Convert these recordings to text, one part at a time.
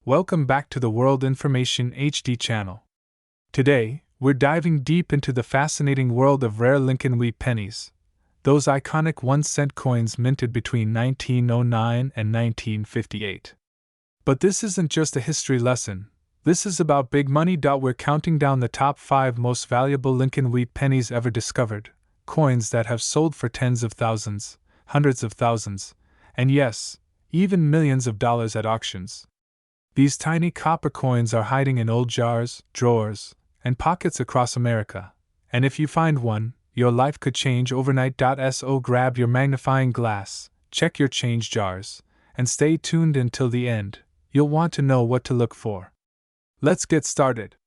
Welcome back to the World Information HD channel. Today, we're diving deep into the fascinating world of rare Lincoln wheat pennies, those iconic 1-cent coins minted between 1909 and 1958. But this isn't just a history lesson, this is about big money. We're counting down the top 5 most valuable Lincoln wheat pennies ever discovered, coins that have sold for tens of thousands, hundreds of thousands, and yes, even millions of dollars at auctions. These tiny copper coins are hiding in old jars, drawers, and pockets across America, and if you find one, your life could change overnight. So grab your magnifying glass, check your change jars, and stay tuned until the end. You'll want to know what to look for. Let's get started.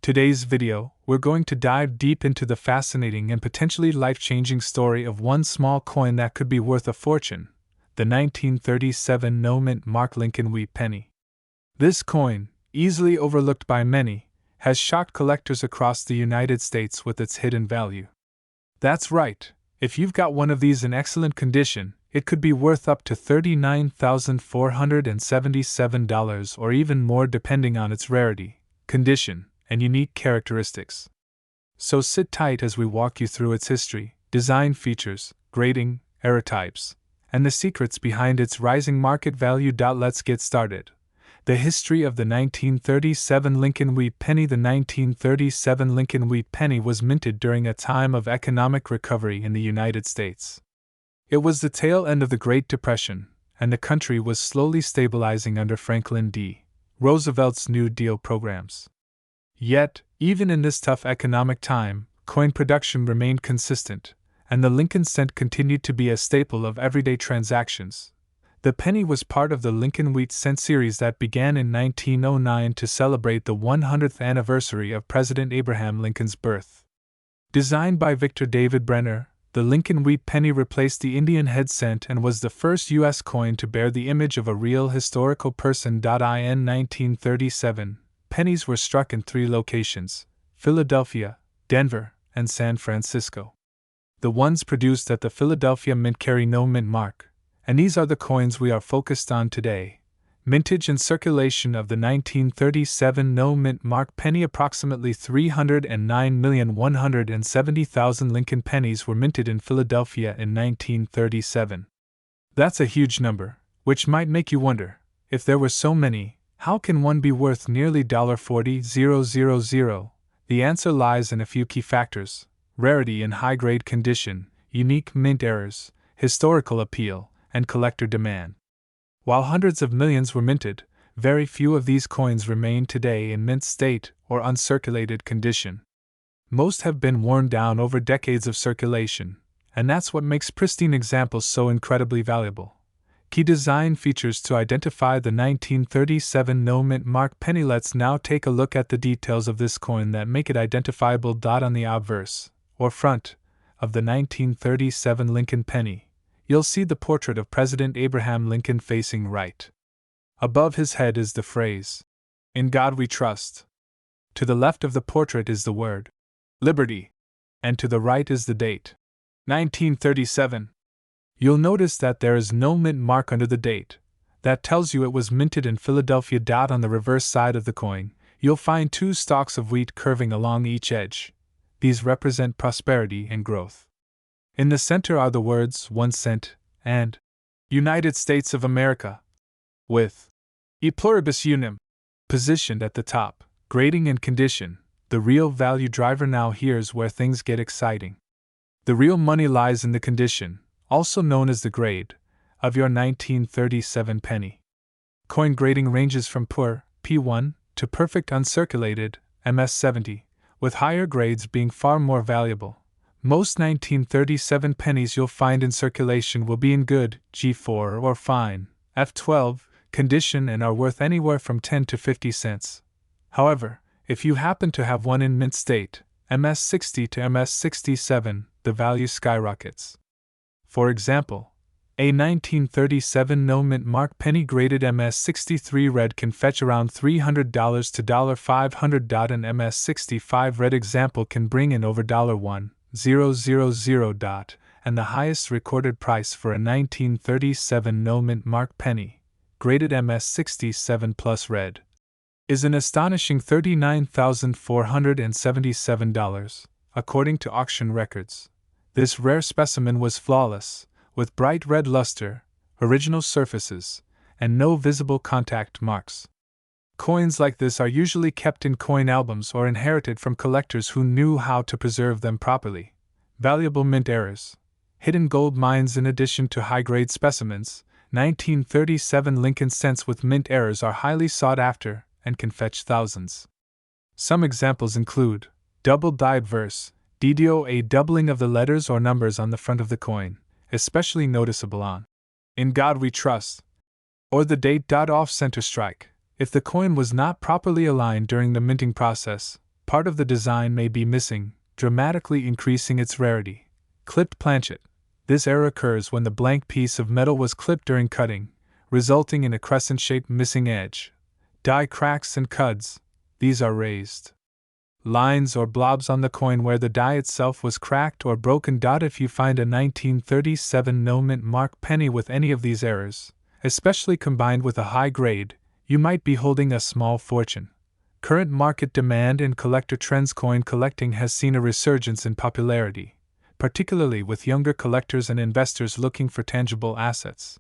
Today's video, we're going to dive deep into the fascinating and potentially life-changing story of one small coin that could be worth a fortune, the 1937 no-mint mark Lincoln wheat penny. This coin, easily overlooked by many, has shocked collectors across the United States with its hidden value. That's right, if you've got one of these in excellent condition, it could be worth up to $39,477 or even more depending on its rarity, condition, and unique characteristics. So sit tight as we walk you through its history, design features, grading, era types, and the secrets behind its rising market value. Let's get started. The history of the 1937 Lincoln wheat penny. The 1937 Lincoln wheat penny was minted during a time of economic recovery in the United States. It was the tail end of the Great Depression, and the country was slowly stabilizing under Franklin D. Roosevelt's New Deal programs. Yet, even in this tough economic time, coin production remained consistent, and the Lincoln cent continued to be a staple of everyday transactions. The penny was part of the Lincoln Wheat Cent series that began in 1909 to celebrate the 100th anniversary of President Abraham Lincoln's birth. Designed by Victor David Brenner, the Lincoln Wheat penny replaced the Indian head cent and was the first U.S. coin to bear the image of a real historical person. In 1937, pennies were struck in 3 locations: Philadelphia, Denver, and San Francisco. The ones produced at the Philadelphia Mint carry no mint mark, and these are the coins we are focused on today. Mintage and circulation of the 1937 no mint mark penny. Approximately 309,170,000 Lincoln pennies were minted in Philadelphia in 1937. That's a huge number, which might make you wonder, if there were so many, how can one be worth nearly $40,000? The answer lies in a few key factors: rarity and high-grade condition, unique mint errors, historical appeal, and collector demand. While hundreds of millions were minted, very few of these coins remain today in mint state or uncirculated condition. Most have been worn down over decades of circulation, and that's what makes pristine examples so incredibly valuable. Key design features to identify the 1937 no mint mark penny. Let's now take a look at the details of this coin that make it identifiable. On the obverse, or front, of the 1937 Lincoln penny, you'll see the portrait of President Abraham Lincoln facing right. Above his head is the phrase, "In God We Trust." To the left of the portrait is the word, "Liberty," and to the right is the date, 1937. You'll notice that there is no mint mark under the date. That tells you it was minted in Philadelphia. On the reverse side of the coin, you'll find 2 stalks of wheat curving along each edge. These represent prosperity and growth. In the center are the words 1 cent and United States of America, with E pluribus unum positioned at the top. Grading and condition, the real value driver. Now here's where things get exciting. The real money lies in the condition, also known as the grade, of your 1937 penny. Coin grading ranges from poor, P1, to perfect uncirculated, MS70, with higher grades being far more valuable. Most 1937 pennies you'll find in circulation will be in good, G4 or fine, F12, condition and are worth anywhere from 10 to 50 cents. However, if you happen to have one in mint state, MS60 to MS67, the value skyrockets. For example, a 1937 no mint mark penny graded MS63 red can fetch around $300 to $500. An MS65 red example can bring in over $1,000, and the highest recorded price for a 1937 no mint mark penny graded MS67 plus red, is an astonishing $39,477, according to auction records. This rare specimen was flawless, with bright red luster, original surfaces, and no visible contact marks. Coins like this are usually kept in coin albums or inherited from collectors who knew how to preserve them properly. Valuable mint errors. Hidden gold mines. In addition to high-grade specimens, 1937 Lincoln cents with mint errors are highly sought after and can fetch thousands. Some examples include double-dyed verse, DDO, a doubling of the letters or numbers on the front of the coin, especially noticeable on "In God We Trust," or the date. Off-center strike. If the coin was not properly aligned during the minting process, part of the design may be missing, dramatically increasing its rarity. Clipped planchet. This error occurs when the blank piece of metal was clipped during cutting, resulting in a crescent-shaped missing edge. Die cracks and cuds. These are raised lines or blobs on the coin where the die itself was cracked or broken. If you find a 1937 no mint mark penny with any of these errors, especially combined with a high grade, you might be holding a small fortune. Current market demand and collector trends. Coin collecting has seen a resurgence in popularity, particularly with younger collectors and investors looking for tangible assets.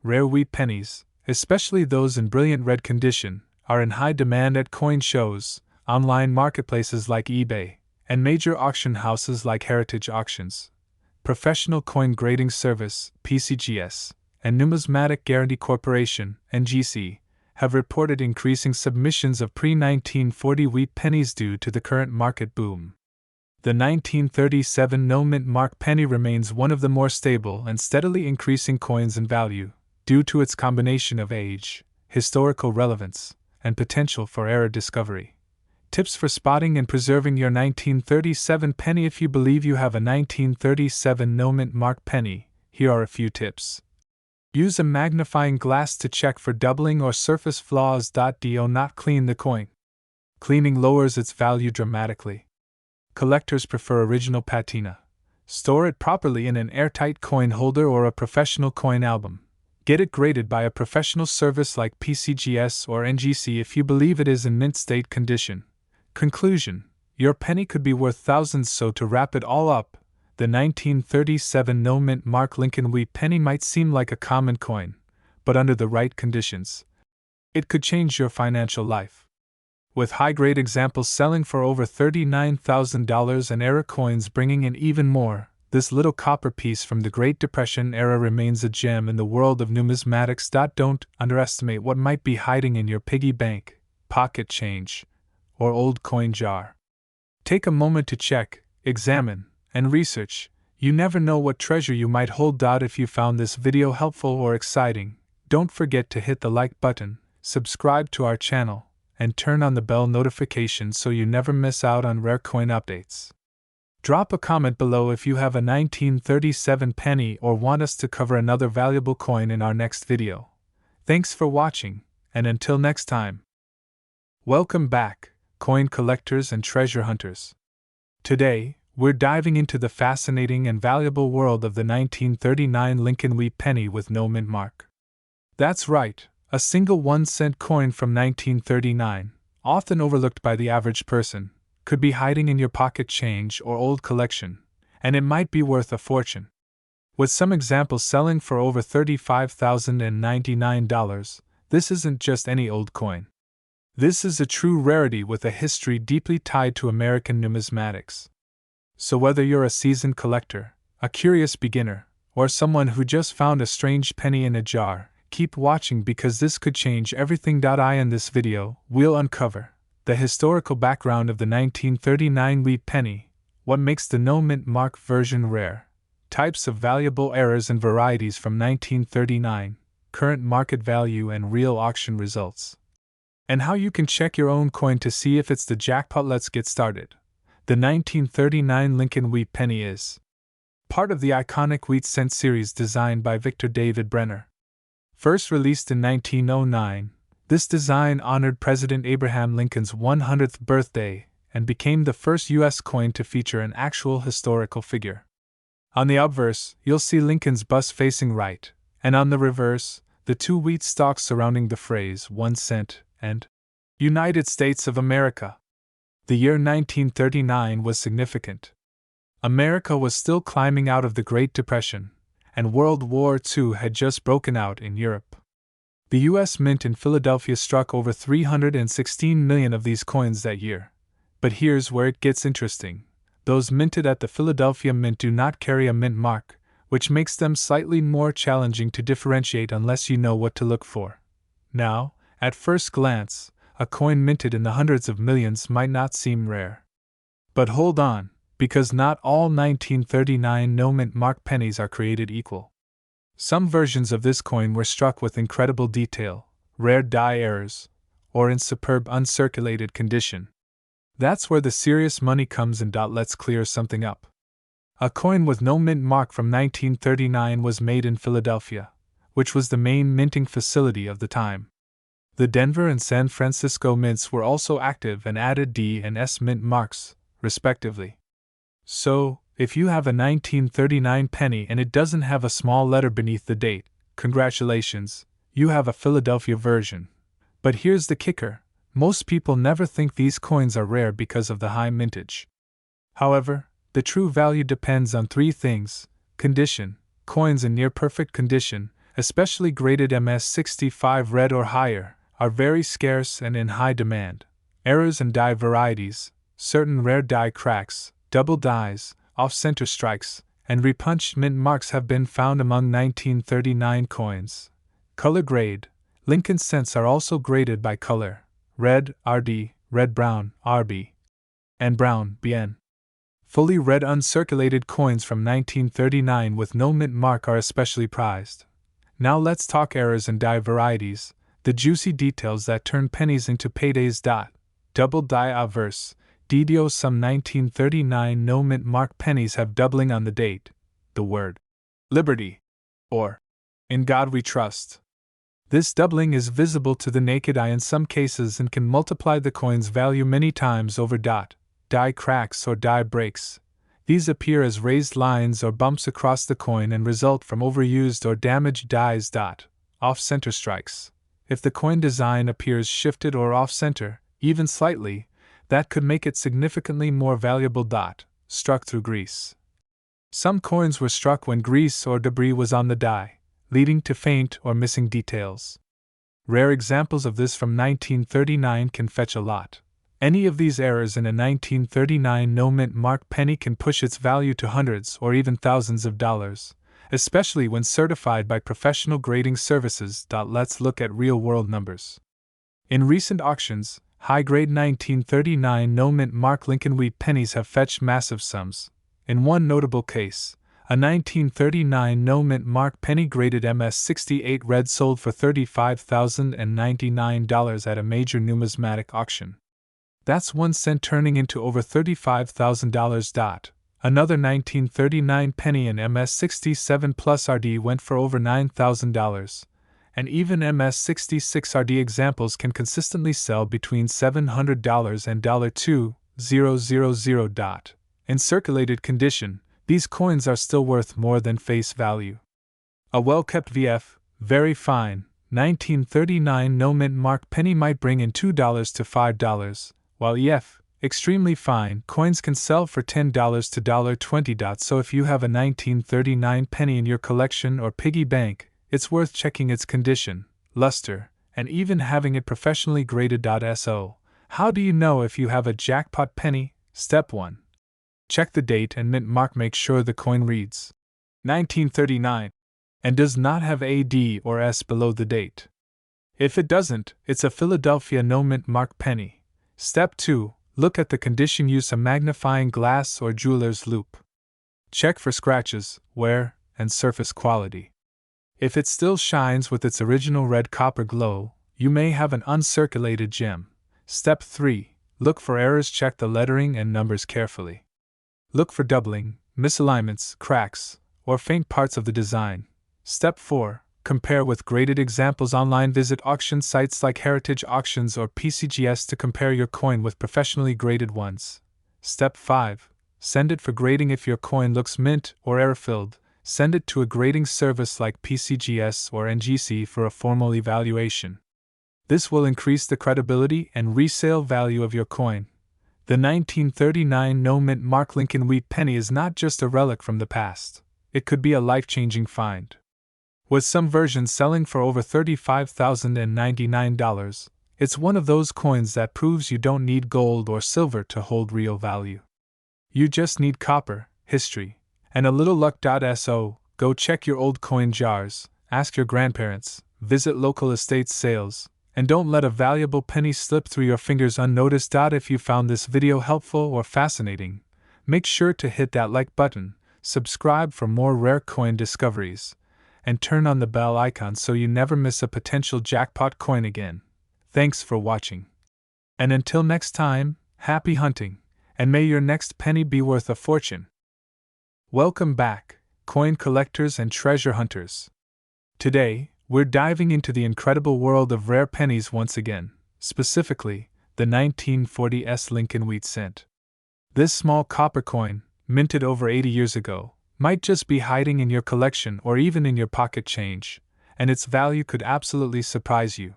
Rare wheat pennies, especially those in brilliant red condition, are in high demand at coin shows, online marketplaces like eBay, and major auction houses like Heritage Auctions. Professional Coin Grading Service, PCGS, and Numismatic Guarantee Corporation, NGC, have reported increasing submissions of pre-1940 wheat pennies due to the current market boom. The 1937 no mint mark penny remains one of the more stable and steadily increasing coins in value, due to its combination of age, historical relevance, and potential for error discovery. Tips for spotting and preserving your 1937 penny. If you believe you have a 1937 no mint mark penny, here are a few tips. Use a magnifying glass to check for doubling or surface flaws. Do not clean the coin. Cleaning lowers its value dramatically. Collectors prefer original patina. Store it properly in an airtight coin holder or a professional coin album. Get it graded by a professional service like PCGS or NGC if you believe it is in mint state condition. Conclusion: your penny could be worth thousands. So to wrap it all up, the 1937 no mint mark Lincoln wheat penny might seem like a common coin, but under the right conditions, it could change your financial life. With high-grade examples selling for over $39,000 and error coins bringing in even more, this little copper piece from the Great Depression era remains a gem in the world of numismatics. Don't underestimate what might be hiding in your piggy bank, pocket change, or old coin jar. Take a moment to check, examine, and research. You never know what treasure you might hold. If you found this video helpful or exciting, don't forget to hit the like button, subscribe to our channel, and turn on the bell notification so you never miss out on rare coin updates. Drop a comment below if you have a 1937 penny or want us to cover another valuable coin in our next video. Thanks for watching, and until next time. Welcome back, coin collectors and treasure hunters. Today, we're diving into the fascinating and valuable world of the 1939 Lincoln wheat penny with no mint mark. That's right, a single 1-cent coin from 1939, often overlooked by the average person, could be hiding in your pocket change or old collection, and it might be worth a fortune. With some examples selling for over $35,099, this isn't just any old coin. This is a true rarity with a history deeply tied to American numismatics. So whether you're a seasoned collector, a curious beginner, or someone who just found a strange penny in a jar, keep watching because this could change everything. In this video, we'll uncover the historical background of the 1939 wheat penny, what makes the no mint mark version rare, types of valuable errors and varieties from 1939, current market value and real auction results, and how you can check your own coin to see if it's the jackpot. Let's get started. The 1939 Lincoln wheat penny is part of the iconic wheat cent series designed by Victor David Brenner. First released in 1909, this design honored President Abraham Lincoln's 100th birthday and became the first U.S. coin to feature an actual historical figure. On the obverse, you'll see Lincoln's bust facing right, and on the reverse, the two wheat stalks surrounding the phrase 1 cent and United States of America. The year 1939 was significant. America was still climbing out of the Great Depression, and World War II had just broken out in Europe. The U.S. Mint in Philadelphia struck over 316 million of these coins that year. But here's where it gets interesting. Those minted at the Philadelphia Mint do not carry a mint mark, which makes them slightly more challenging to differentiate unless you know what to look for. Now, at first glance, a coin minted in the hundreds of millions might not seem rare. But hold on, because not all 1939 no-mint mark pennies are created equal. Some versions of this coin were struck with incredible detail, rare die errors, or in superb uncirculated condition. That's where the serious money comes in. Let's clear something up. A coin with no mint mark from 1939 was made in Philadelphia, which was the main minting facility of the time. The Denver and San Francisco mints were also active and added D and S mint marks, respectively. So, if you have a 1939 penny and it doesn't have a small letter beneath the date, congratulations, you have a Philadelphia version. But here's the kicker. Most people never think these coins are rare because of the high mintage. However, the true value depends on three things: condition. Coins in near-perfect condition, especially graded MS65 red or higher, are very scarce and in high demand. Errors and die varieties, certain rare die cracks, double dies, off-center strikes, and repunched mint marks have been found among 1939 coins. Color grade. Lincoln cents are also graded by color: red, RD, red-brown, RB, and brown, BN. Fully red uncirculated coins from 1939 with no mint mark are especially prized. Now let's talk errors and die varieties, the juicy details that turn pennies into paydays. Double die averse. DDO. Some 1939 no mint mark pennies have doubling on the date, the word liberty, or in God we trust. This doubling is visible to the naked eye in some cases and can multiply the coin's value many times over. Die cracks or die breaks. These appear as raised lines or bumps across the coin and result from overused or damaged dies. Off-center strikes. If the coin design appears shifted or off-center, even slightly, that could make it significantly more valuable. Struck through grease. Some coins were struck when grease or debris was on the die, leading to faint or missing details. Rare examples of this from 1939 can fetch a lot. Any of these errors in a 1939 no mint mark penny can push its value to hundreds or even thousands of dollars, especially when certified by professional grading services. Let's look at real-world numbers. In recent auctions, high-grade 1939 no mint mark Lincoln wheat pennies have fetched massive sums. In one notable case, a 1939 no mint mark penny graded MS68 red sold for $35,099 at a major numismatic auction. That's 1 cent turning into over $35,000. Another 1939 penny in MS67 plus RD went for over $9,000, and even MS66 RD examples can consistently sell between $700 and $2,000. In circulated condition, these coins are still worth more than face value. A well-kept VF, very fine, 1939 no mint mark penny might bring in $2 to $5, while EF, extremely fine, coins can sell for $10 to $20. So if you have a 1939 penny in your collection or piggy bank, it's worth checking its condition, luster, and even having it professionally graded. So, how do you know if you have a jackpot penny? Step 1. Check the date and mint mark. Make sure the coin reads 1939 and does not have a D or S below the date. If it doesn't, it's a Philadelphia no mint mark penny. Step 2. Look at the condition. Use a magnifying glass or jeweler's loupe. Check for scratches, wear, and surface quality. If it still shines with its original red copper glow, you may have an uncirculated gem. Step 3. Look for errors. Check the lettering and numbers carefully. Look for doubling, misalignments, cracks, or faint parts of the design. Step 4. Compare with graded examples online. Visit auction sites like Heritage Auctions or PCGS to compare your coin with professionally graded ones. Step 5. Send it for grading. If your coin looks mint or error-filled, send it to a grading service like PCGS or NGC for a formal evaluation. This will increase the credibility and resale value of your coin. The 1939 no-mint mark Lincoln Wheat penny is not just a relic from the past. It could be a life-changing find. With some versions selling for over $35,099, it's one of those coins that proves you don't need gold or silver to hold real value. You just need copper, history, and a little luck. So, go check your old coin jars, ask your grandparents, visit local estate sales, and don't let a valuable penny slip through your fingers unnoticed. If you found this video helpful or fascinating, make sure to hit that like button, subscribe for more rare coin discoveries, and turn on the bell icon so you never miss a potential jackpot coin again. Thanks for watching. And until next time, happy hunting, and may your next penny be worth a fortune. Welcome back, coin collectors and treasure hunters. Today, we're diving into the incredible world of rare pennies once again, specifically, the 1940s Lincoln Wheat cent. This small copper coin, minted over 80 years ago, might just be hiding in your collection or even in your pocket change, and its value could absolutely surprise you.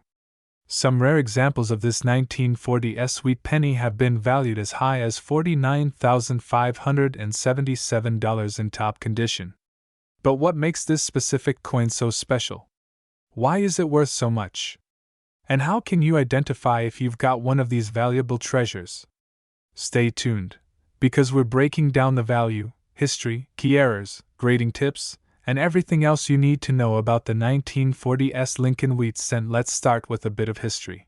Some rare examples of this 1940s wheat penny have been valued as high as $49,577 in top condition. But what makes this specific coin so special? Why is it worth so much? And how can you identify if you've got one of these valuable treasures? Stay tuned, because we're breaking down the value, history, key errors, grading tips, and everything else you need to know about the 1940s Lincoln Wheat cent. Let's start with a bit of history.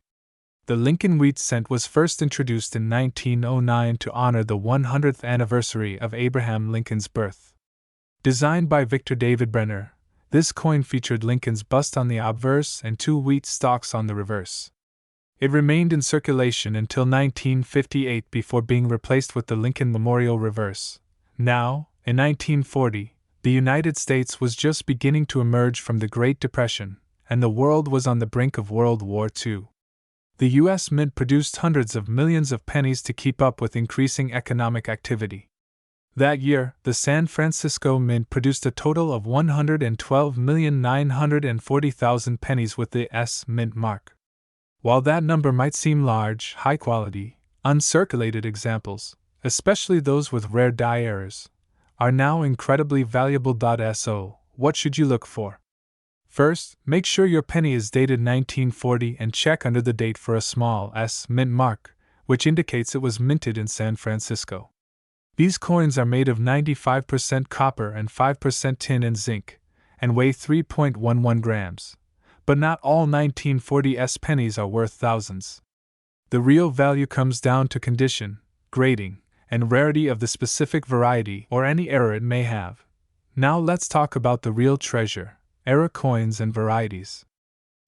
The Lincoln Wheat cent was first introduced in 1909 to honor the 100th anniversary of Abraham Lincoln's birth. Designed by Victor David Brenner, this coin featured Lincoln's bust on the obverse and 2 wheat stalks on the reverse. It remained in circulation until 1958 before being replaced with the Lincoln Memorial reverse. Now, in 1940, the United States was just beginning to emerge from the Great Depression, and the world was on the brink of World War II. The U.S. Mint produced hundreds of millions of pennies to keep up with increasing economic activity. That year, the San Francisco Mint produced a total of 112,940,000 pennies with the S Mint mark. While that number might seem large, high-quality, uncirculated examples, especially those with rare die errors, are now incredibly valuable. So, what should you look for? First, make sure your penny is dated 1940 and check under the date for a small S Mint mark, which indicates it was minted in San Francisco. These coins are made of 95% copper and 5% tin and zinc, and weigh 3.11 grams. But not all 1940s pennies are worth thousands. The real value comes down to condition, grading, and rarity of the specific variety or any error it may have. Now let's talk about the real treasure, error coins and varieties.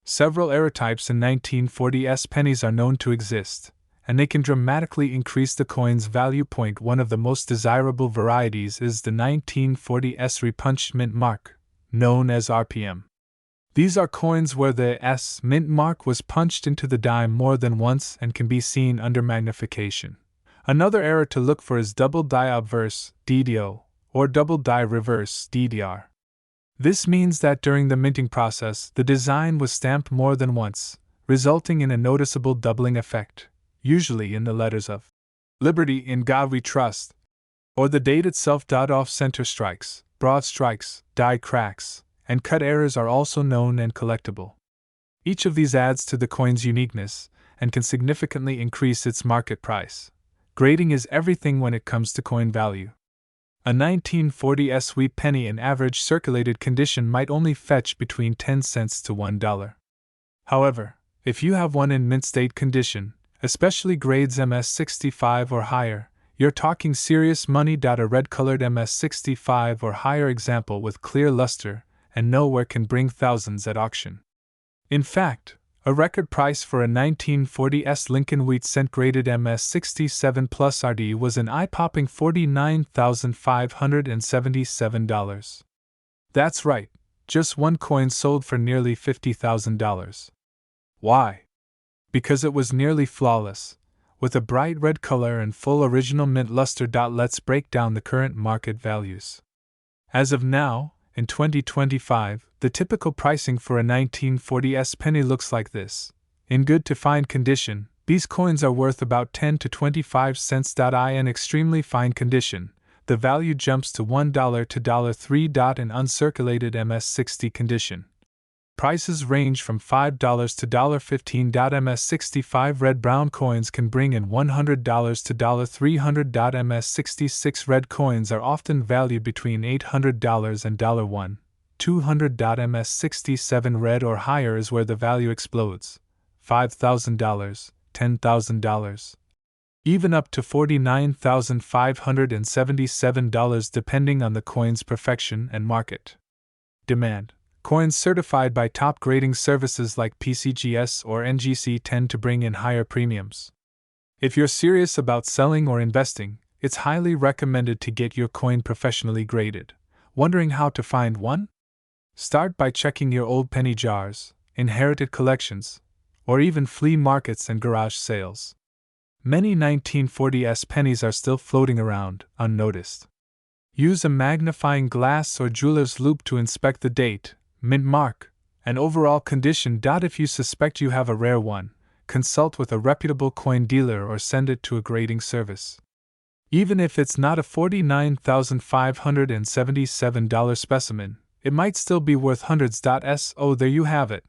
Several error types in 1940s pennies are known to exist, and they can dramatically increase the coin's value. One of the most desirable varieties is the 1940s repunched mint mark, known as RPM. These are coins where the S Mint mark was punched into the dime more than once and can be seen under magnification. Another error to look for is double die obverse, DDO, or double die reverse, DDR. This means that during the minting process, the design was stamped more than once, resulting in a noticeable doubling effect, usually in the letters of Liberty, In God We Trust, or the date itself. Off-center strikes, broad strikes, die cracks, and cut errors are also known and collectible. Each of these adds to the coin's uniqueness and can significantly increase its market price. Grading is everything when it comes to coin value. A 1940s wheat penny in average circulated condition might only fetch between 10 cents to $1. However, if you have one in mint state condition, especially grades MS65 or higher, you're talking serious money. A red-colored MS65 or higher example with clear luster and nowhere can bring thousands at auction. In fact, a record price for a 1940s Lincoln Wheat cent graded MS67 Plus RD was an eye-popping $49,577. That's right, just one coin sold for nearly $50,000. Why? Because it was nearly flawless, with a bright red color and full original mint luster. Let's break down the current market values. As of now, In 2025, the typical pricing for a 1940s penny looks like this. In good to fine condition, these coins are worth about 10 to 25 cents. In extremely fine condition, the value jumps to $1 to $3. In uncirculated MS60 condition, prices range from $5 to $15. MS65 red-brown coins can bring in $100 to $300. MS66 red coins are often valued between $800 and $200. MS67 red or higher is where the value explodes. $5,000, $10,000, even up to $49,577 depending on the coin's perfection and market demand. Coins certified by top grading services like PCGS or NGC tend to bring in higher premiums. If you're serious about selling or investing, it's highly recommended to get your coin professionally graded. Wondering how to find one? Start by checking your old penny jars, inherited collections, or even flea markets and garage sales. Many 1940s pennies are still floating around, unnoticed. Use a magnifying glass or jeweler's loupe to inspect the date, mint mark, and overall condition. If you suspect you have a rare one, consult with a reputable coin dealer or send it to a grading service. Even if it's not a $49,577 specimen, it might still be worth hundreds. So there you have it.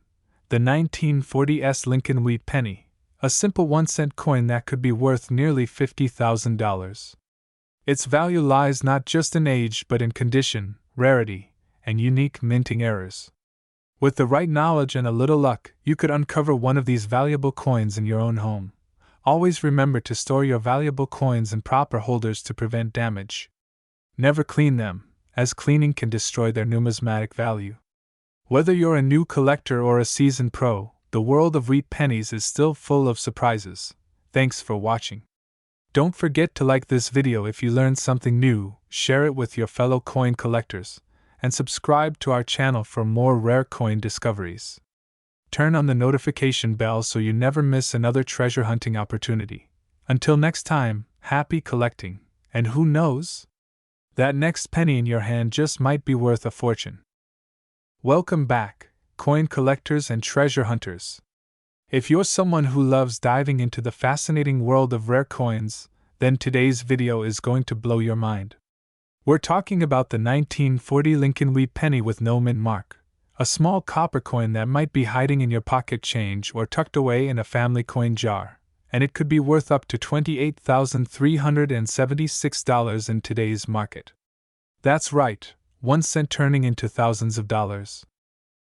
The 1940s Lincoln Wheat Penny, a simple 1-cent coin that could be worth nearly $50,000. Its value lies not just in age but in condition, rarity, and unique minting errors. With the right knowledge and a little luck, you could uncover one of these valuable coins in your own home. Always remember to store your valuable coins in proper holders to prevent damage. Never clean them, as cleaning can destroy their numismatic value. Whether you're a new collector or a seasoned pro, the world of wheat pennies is still full of surprises. Thanks for watching. Don't forget to like this video if you learned something new, share it with your fellow coin collectors, and subscribe to our channel for more rare coin discoveries. Turn on the notification bell so you never miss another treasure hunting opportunity. Until next time, happy collecting, and who knows? That next penny in your hand just might be worth a fortune. Welcome back, coin collectors and treasure hunters. If you're someone who loves diving into the fascinating world of rare coins, then today's video is going to blow your mind. We're talking about the 1940 Lincoln Wheat Penny with no mint mark, a small copper coin that might be hiding in your pocket change or tucked away in a family coin jar, and it could be worth up to $28,376 in today's market. That's right, 1 cent turning into thousands of dollars.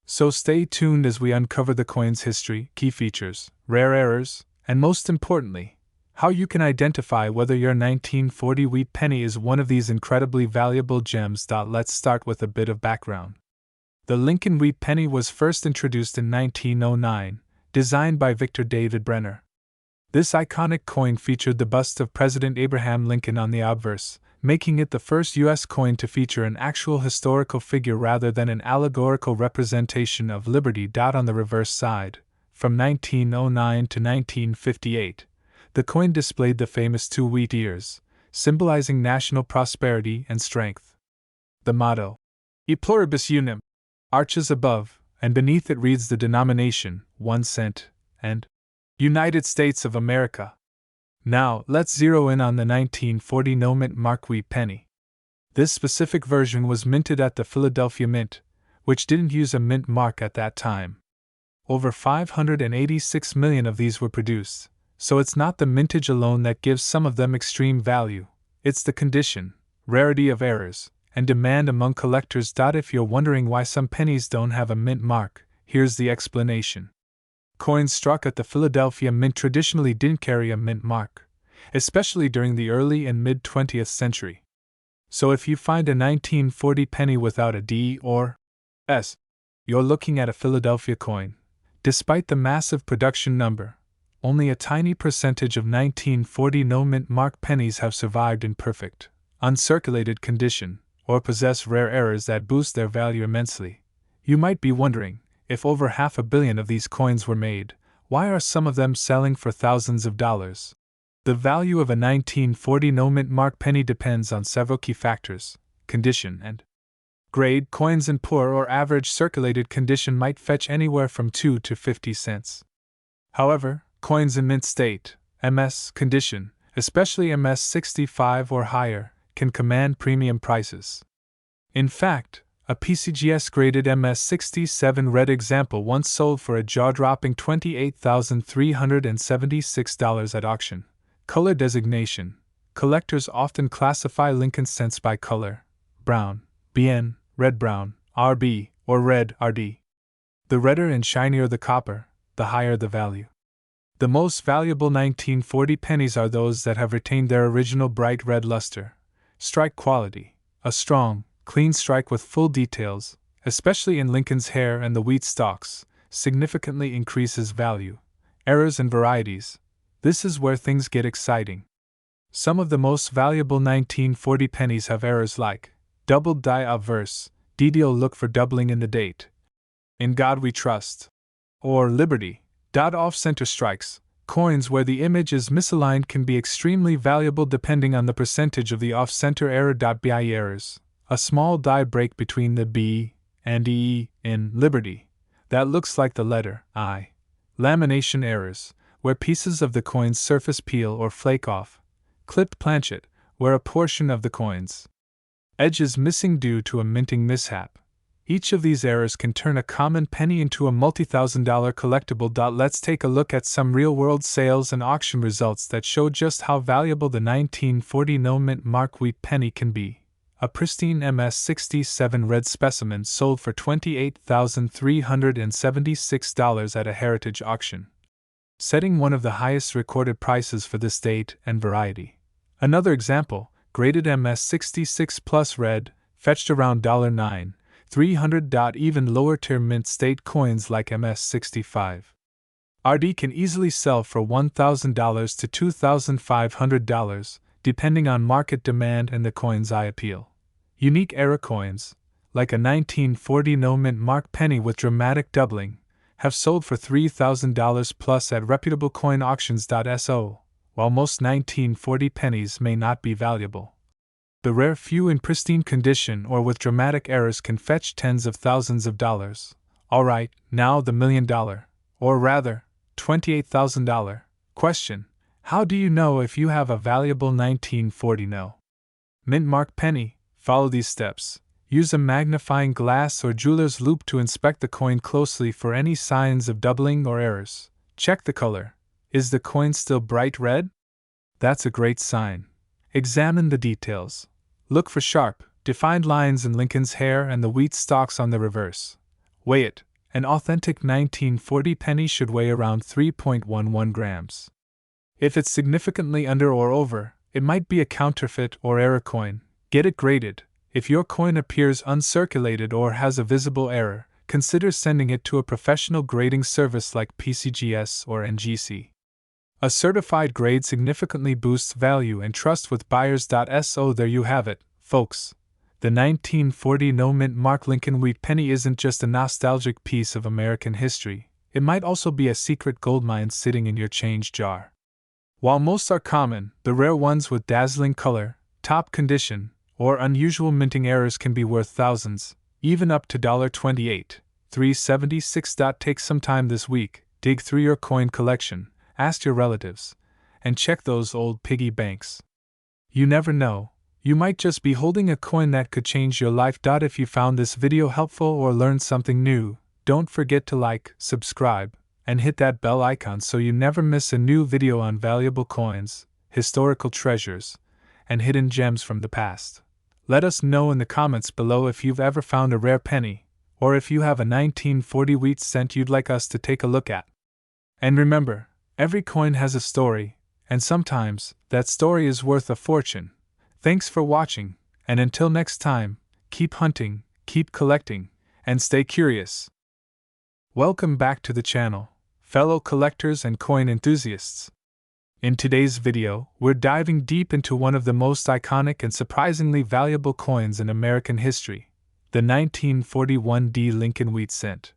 So stay tuned as we uncover the coin's history, key features, rare errors, and most importantly, how you can identify whether your 1940 wheat penny is one of these incredibly valuable gems. Let's start with a bit of background. The Lincoln Wheat Penny was first introduced in 1909, designed by Victor David Brenner. This iconic coin featured the bust of President Abraham Lincoln on the obverse, making it the first U.S. coin to feature an actual historical figure rather than an allegorical representation of liberty. On the reverse side, from 1909 to 1958, the coin displayed the famous 2 wheat ears, symbolizing national prosperity and strength. The motto, E pluribus unum, arches above, and beneath it reads the denomination, 1 cent, and United States of America. Now, let's zero in on the 1940 no-mint mark wheat penny. This specific version was minted at the Philadelphia Mint, which didn't use a mint mark at that time. Over 586 million of these were produced, so it's not the mintage alone that gives some of them extreme value, it's the condition, rarity of errors, and demand among collectors. If you're wondering why some pennies don't have a mint mark, here's the explanation. Coins struck at the Philadelphia Mint traditionally didn't carry a mint mark, especially during the early and mid-20th century. So if you find a 1940 penny without a D or S, you're looking at a Philadelphia coin. Despite the massive production number, only a tiny percentage of 1940 no-mint mark pennies have survived in perfect, uncirculated condition, or possess rare errors that boost their value immensely. You might be wondering, if over 500 million of these coins were made, why are some of them selling for thousands of dollars? The value of a 1940 no-mint mark penny depends on several key factors: condition and Grade coins in poor or average circulated condition might fetch anywhere from 2 to 50 cents. However, coins in mint state, MS condition, especially MS 65 or higher, can command premium prices. In fact, a PCGS graded MS 67 red example once sold for a jaw-dropping $28,376 at auction. Color designation. Collectors often classify Lincoln cents by color: brown, BN, red-brown, RB, or red, RD. The redder and shinier the copper, the higher the value. The most valuable 1940 pennies are those that have retained their original bright red luster. Strike quality. A strong, clean strike with full details, especially in Lincoln's hair and the wheat stalks, significantly increases value. Errors and varieties. This is where things get exciting. Some of the most valuable 1940 pennies have errors like doubled die obverse, DDO look for doubling in the date, In God We Trust, or Liberty. Off-center strikes. Coins where the image is misaligned can be extremely valuable depending on the percentage of the off-center error. BI errors. A small die break between the B and E in Liberty that looks like the letter I. Lamination errors, where pieces of the coin's surface peel or flake off. Clipped planchet, where a portion of the coin's edge is missing due to a minting mishap. Each of these errors can turn a common penny into a multi-$1,000 collectible. Let's take a look at some real-world sales and auction results that show just how valuable the 1940 no-mint mark wheat penny can be. A pristine MS-67 red specimen sold for $28,376 at a heritage auction, setting one of the highest recorded prices for this date and variety. Another example, graded MS-66 Plus red, fetched around $9,300. Even lower-tier mint state coins like MS-65 RD can easily sell for $1,000 to $2,500, depending on market demand and the coin's eye appeal. Unique era coins, like a 1940 no-mint mark penny with dramatic doubling, have sold for $3,000 plus at reputable coin auctions.so, while most 1940 pennies may not be valuable. The rare few in pristine condition or with dramatic errors can fetch tens of thousands of dollars. Alright, now the $1 million, or rather, $28,000 question. How do you know if you have a valuable 1940 no mint mark penny? Follow these steps. Use a magnifying glass or jeweler's loupe to inspect the coin closely for any signs of doubling or errors. Check the color. Is the coin still bright red? That's a great sign. Examine the details. Look for sharp, defined lines in Lincoln's hair and the wheat stalks on the reverse. Weigh it. An authentic 1940 penny should weigh around 3.11 grams. If it's significantly under or over, it might be a counterfeit or error coin. Get it graded. If your coin appears uncirculated or has a visible error, consider sending it to a professional grading service like PCGS or NGC. A certified grade significantly boosts value and trust with buyers.so. There you have it, folks. The 1940 no-mint mark Lincoln wheat penny isn't just a nostalgic piece of American history, it might also be a secret goldmine sitting in your change jar. While most are common, the rare ones with dazzling color, top condition, or unusual minting errors can be worth thousands, even up to $28,376. Take some time this week, dig through your coin collection, ask your relatives, and check those old piggy banks. You never know, you might just be holding a coin that could change your life. If you found this video helpful or learned something new, don't forget to like, subscribe, and hit that bell icon so you never miss a new video on valuable coins, historical treasures, and hidden gems from the past. Let us know in the comments below if you've ever found a rare penny, or if you have a 1940 wheat cent you'd like us to take a look at. And remember, every coin has a story, and sometimes, that story is worth a fortune. Thanks for watching, and until next time, keep hunting, keep collecting, and stay curious. Welcome back to the channel, fellow collectors and coin enthusiasts. In today's video, we're diving deep into one of the most iconic and surprisingly valuable coins in American history, the 1941 Lincoln wheat cent.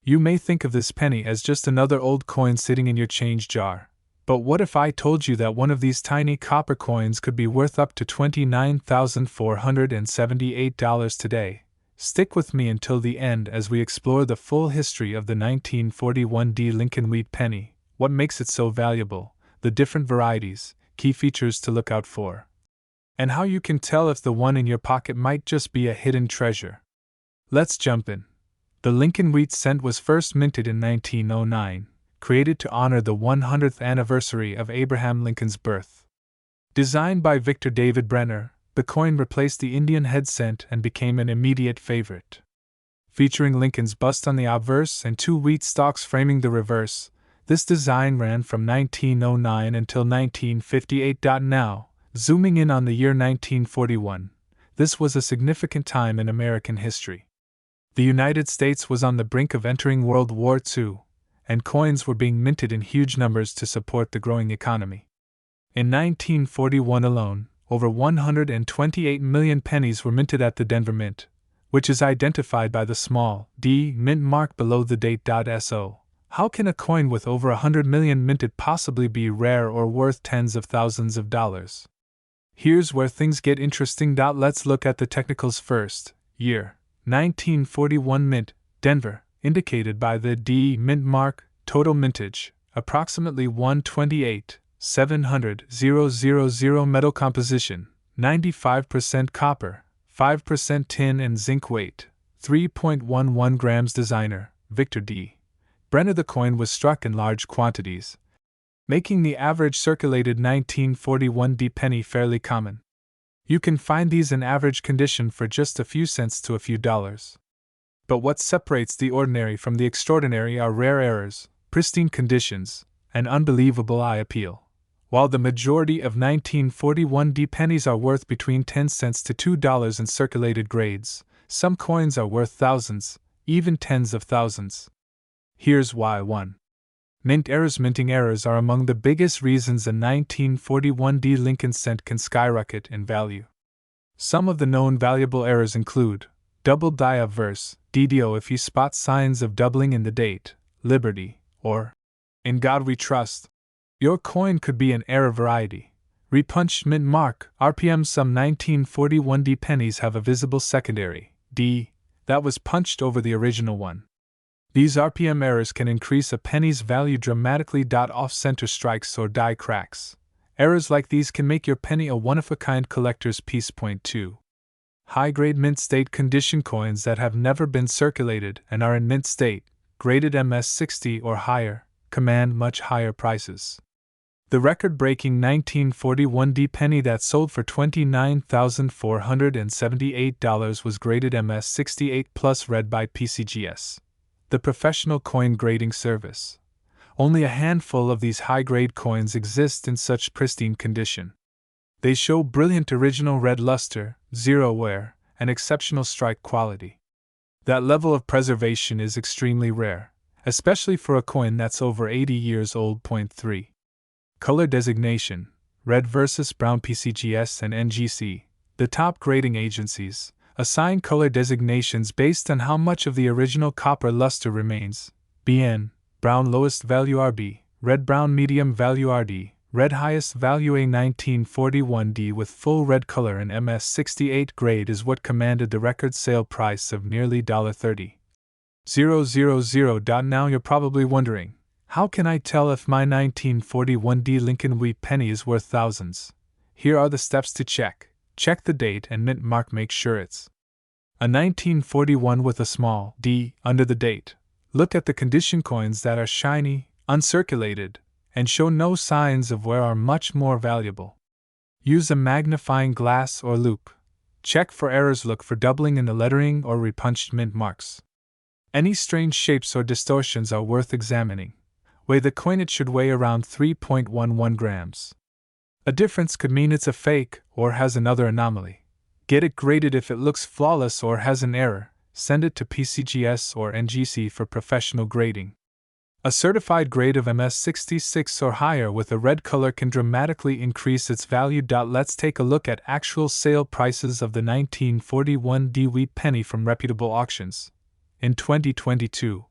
You may think of this penny as just another old coin sitting in your change jar, but what if I told you that one of these tiny copper coins could be worth up to $29,478 today? Stick with me until the end as we explore the full history of the 1941 D Lincoln Wheat Penny, what makes it so valuable, the different varieties, key features to look out for, and how you can tell if the one in your pocket might just be a hidden treasure. Let's jump in. The Lincoln Wheat Cent was first minted in 1909, created to honor the 100th anniversary of Abraham Lincoln's birth. Designed by Victor David Brenner, the coin replaced the Indian head cent and became an immediate favorite. Featuring Lincoln's bust on the obverse and 2 wheat stalks framing the reverse, this design ran from 1909 until 1958. Now, zooming in on the year 1941, this was a significant time in American history. The United States was on the brink of entering World War II, and coins were being minted in huge numbers to support the growing economy. In 1941 alone, over 128 million pennies were minted at the Denver Mint, which is identified by the small D mint mark below the date. So, how can a coin with over 100 million minted possibly be rare or worth tens of thousands of dollars? Here's where things get interesting. Let's look at the technicals first. Year: 1941 mint, Denver, indicated by the D mint mark. Total mintage: approximately 128,700,000. Metal composition: 95% copper, 5% tin and zinc. Weight: 3.11 grams. Designer: Victor D. Brenner. The coin was struck in large quantities, making the average circulated 1941 D penny fairly common. You can find these in average condition for just a few cents to a few dollars. But what separates the ordinary from the extraordinary are rare errors, pristine conditions, and unbelievable eye appeal. While the majority of 1941 D pennies are worth between 10 cents to $2 in circulated grades, some coins are worth thousands, even tens of thousands. Here's why. 1. Mint errors. Minting errors are among the biggest reasons a 1941 D Lincoln cent can skyrocket in value. Some of the known valuable errors include double die obverse, DDO. If you spot signs of doubling in the date, Liberty, or In God We Trust, your coin could be an error variety. Repunched mint mark, RPM. Some 1941 D pennies have a visible secondary D that was punched over the original one. These RPM errors can increase a penny's value dramatically. Off-center strikes or die cracks. Errors like these can make your penny a one-of-a-kind collector's piece. 2. High-grade mint state condition. Coins that have never been circulated and are in mint state, graded MS60 or higher, command much higher prices. The record-breaking 1941 D penny that sold for $29,478 was graded MS68 plus, read by PCGS, the professional coin grading service. Only a handful of these high-grade coins exist in such pristine condition. They show brilliant original red luster, zero wear, and exceptional strike quality. That level of preservation is extremely rare, especially for a coin that's over 80 years old. 3. Color designation: red versus brown. PCGS and NGC, the top grading agencies, assign color designations based on how much of the original copper luster remains. BN, brown lowest value. RB, red brown medium value. RD, red highest value. A 1941 D with full red color and MS68 grade is what commanded the record sale price of nearly $30,000. Now you're probably wondering, how can I tell if my 1941 D Lincoln Wheat penny is worth thousands? Here are the steps to check. Check the date and mint mark. Make sure it's a 1941 with a small d under the date. Look at the condition. Coins that are shiny, uncirculated, and show no signs of wear are much more valuable. Use a magnifying glass or loupe. Check for errors. Look for doubling in the lettering or repunched mint marks. Any strange shapes or distortions are worth examining. Weigh the coin. It should weigh around 3.11 grams. A difference could mean it's a fake or has another anomaly. Get it graded. If it looks flawless or has an error, send it to PCGS or NGC for professional grading. A certified grade of MS66 or higher with a red color can dramatically increase its value. Let's take a look at actual sale prices of the 1941 D Wheat penny from reputable auctions. In 2022,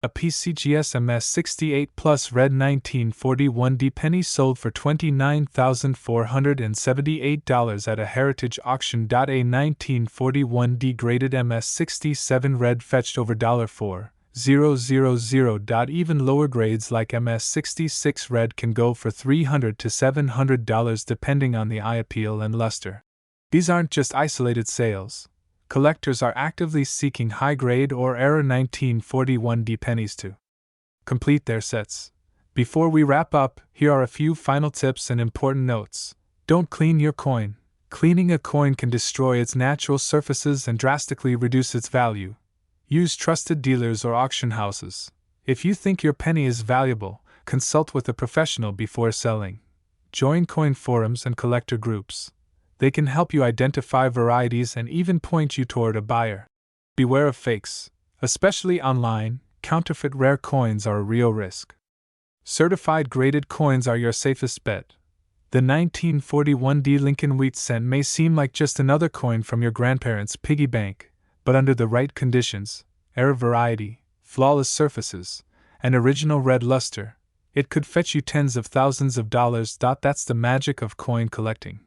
A PCGS MS68 Plus Red 1941D penny sold for $29,478 at a heritage auction. A 1941D graded MS67 Red fetched over $4,000. Even lower grades like MS66 Red can go for $300 to $700 depending on the eye appeal and luster. These aren't just isolated sales. Collectors are actively seeking high-grade or era 1941D pennies to complete their sets. Before we wrap up, here are a few final tips and important notes. Don't clean your coin. Cleaning a coin can destroy its natural surfaces and drastically reduce its value. Use trusted dealers or auction houses. If you think your penny is valuable, consult with a professional before selling. Join coin forums and collector groups. They can help you identify varieties and even point you toward a buyer. Beware of fakes. Especially online, counterfeit rare coins are a real risk. Certified graded coins are your safest bet. The 1941D Lincoln Wheat cent may seem like just another coin from your grandparents' piggy bank, but under the right conditions, era variety, flawless surfaces, and original red luster, it could fetch you tens of thousands of dollars. That's the magic of coin collecting.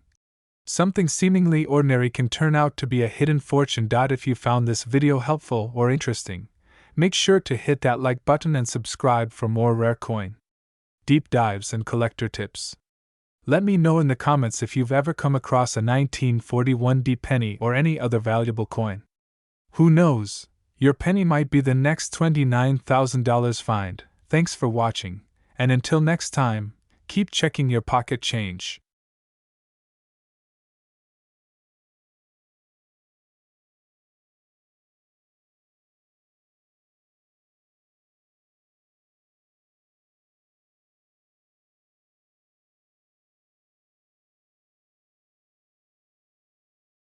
Something seemingly ordinary can turn out to be a hidden fortune. If you found this video helpful or interesting, make sure to hit that like button and subscribe for more rare coin deep dives and collector tips. Let me know in the comments if you've ever come across a 1941D penny or any other valuable coin. Who knows, your penny might be the next $29,000 find. Thanks for watching, and until next time, keep checking your pocket change.